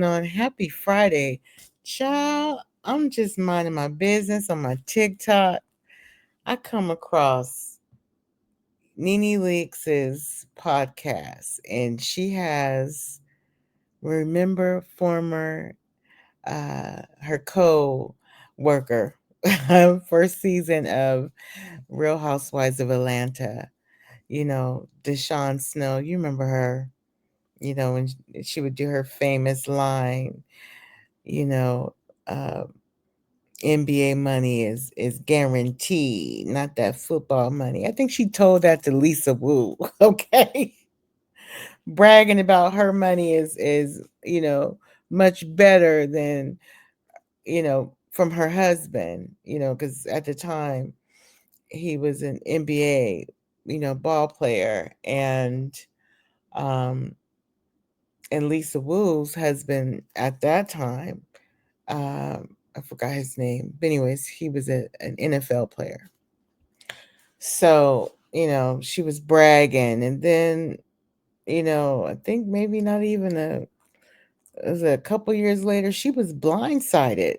going on? Happy Friday. Child, I'm just minding my business on my TikTok. I come across Nene Leakes' podcast, and she has remember former her co-worker first season of Real Housewives of Atlanta. Deshawn Snow, you remember her, when she would do her famous line, you know, uh, NBA money is guaranteed, not that football money. I think she told that to Lisa Wu, okay? Bragging about her money is much better than, from her husband, because at the time he was an NBA, ball player, um and Lisa Wu's husband at that time, I forgot his name, but anyways, he was an NFL player. So, she was bragging, and then, I think maybe not even it was a couple years later, she was blindsided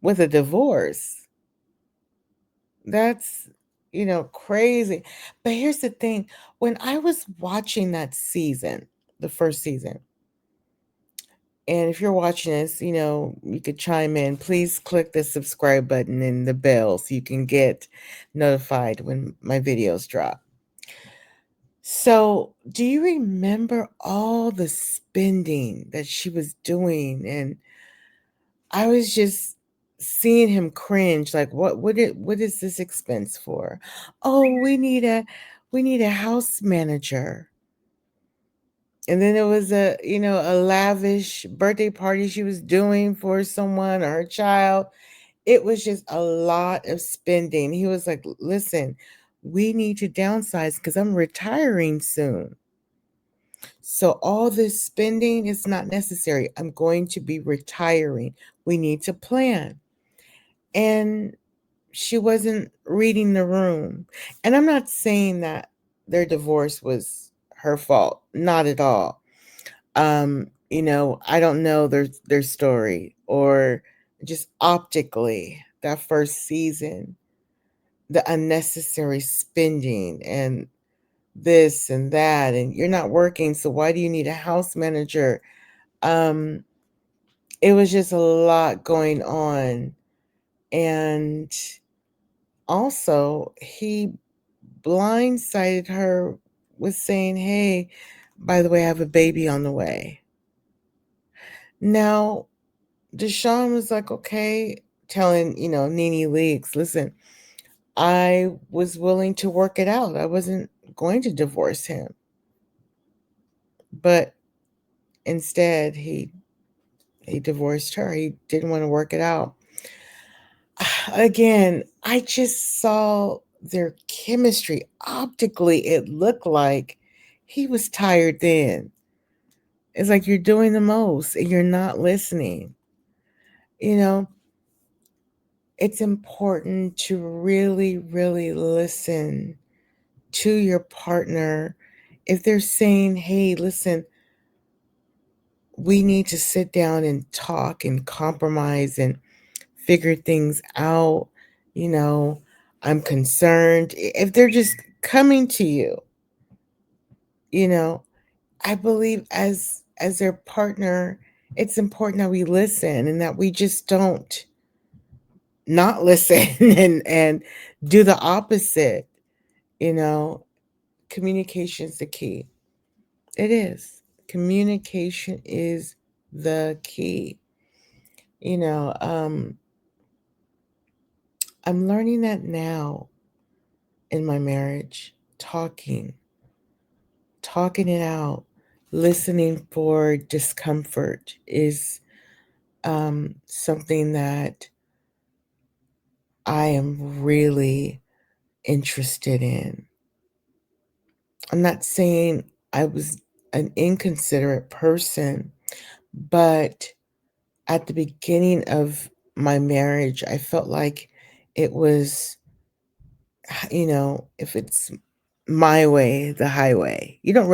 with a divorce. That's, crazy. But here's the thing, when I was watching that season, the first season, and if you're watching this, you could chime in. Please click the subscribe button and the bell so you can get notified when my videos drop. So, do you remember all the spending that she was doing? And I was just seeing him cringe, like, what is this expense for? Oh, we need a house manager. And then there was a lavish birthday party she was doing for someone or her child. It was just a lot of spending. He was like, listen, we need to downsize because I'm retiring soon. So all this spending is not necessary. I'm going to be retiring. We need to plan. And she wasn't reading the room. And I'm not saying that their divorce was her fault. Not at all. I don't know their story, or just optically that first season, the unnecessary spending and this and that, and you're not working, so why do you need a house manager? Um, it was just a lot going on. And also he blindsided her with saying, hey, by the way, I have a baby on the way. Now, Deshawn was like, okay, telling, Nene Leakes, listen, I was willing to work it out. I wasn't going to divorce him. But instead, he divorced her. He didn't want to work it out. Again, I just saw their chemistry. Optically, it looked like he was tired then. It's like you're doing the most and you're not listening. You know, it's important to really, really listen to your partner. If they're saying, hey, listen, we need to sit down and talk and compromise and figure things out, you know, I'm concerned. If they're just coming to you, you know, I believe as their partner, it's important that we listen and that we just don't not listen and do the opposite. you know Communication's the key. It is. Communication is the key. you know um I'm learning that now in my marriage. Talking it out, listening for discomfort is something that I am really interested in. I'm not saying I was an inconsiderate person, but at the beginning of my marriage, I felt like it was, if it's my way, the highway. You don't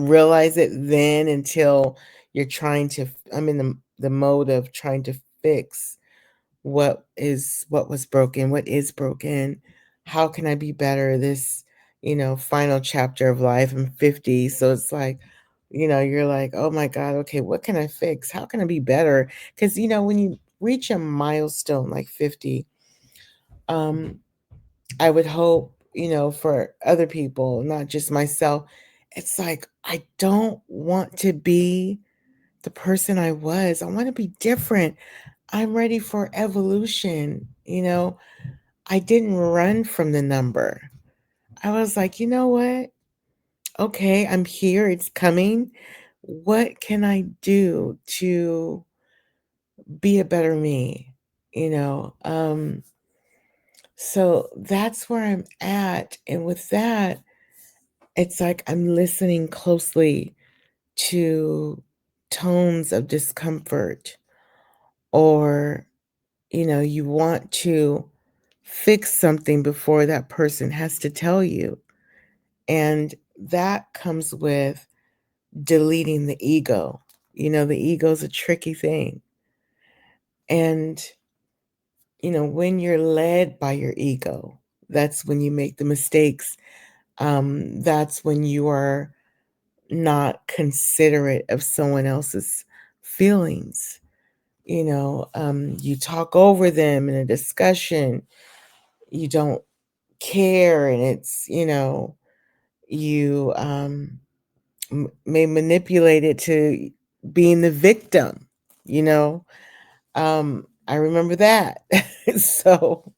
realize it then until you're trying to I'm in the mode of trying to fix what was broken, what is broken, how can I be better this, final chapter of life. I'm 50, so it's like, you're like, oh my God, okay, what can I fix? How can I be better? Because when you reach a milestone like 50, um, I would hope, for other people, not just myself. It's like I don't want to be the person I was. I want to be different. I'm ready for evolution. I didn't run from the number. I was like, you know what? Okay, I'm here. It's coming. What can I do to be a better me? You know, um, so that's where I'm at. And with that, it's like I'm listening closely to tones of discomfort, or you want to fix something before that person has to tell you. And that comes with deleting the ego. The ego is a tricky thing. And, when you're led by your ego, that's when you make the mistakes. That's when you are not considerate of someone else's feelings. You talk over them in a discussion. You don't care, and it's you may manipulate it to being the victim. you know I remember that. So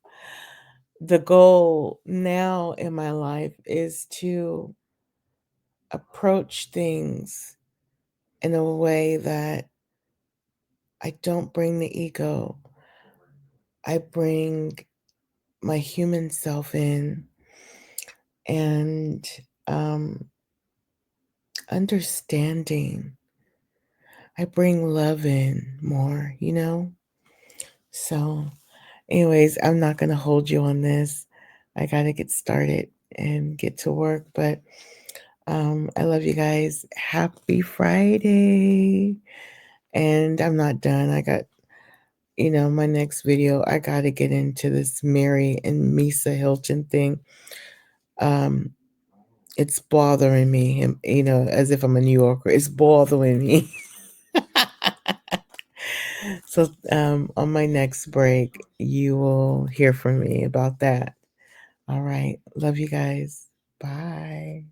the goal now in my life is to approach things in a way that I don't bring the ego. I bring my human self in, and um understanding. I bring love in more. So, anyways, I'm not going to hold you on this. I got to get started and get to work. But I love you guys. Happy Friday. And I'm not done. I got, my next video, I got to get into this Mary and Misa Hilton thing. It's bothering me, as if I'm a New Yorker. It's bothering me. So, on my next break, you will hear from me about that. All right. Love you guys. Bye.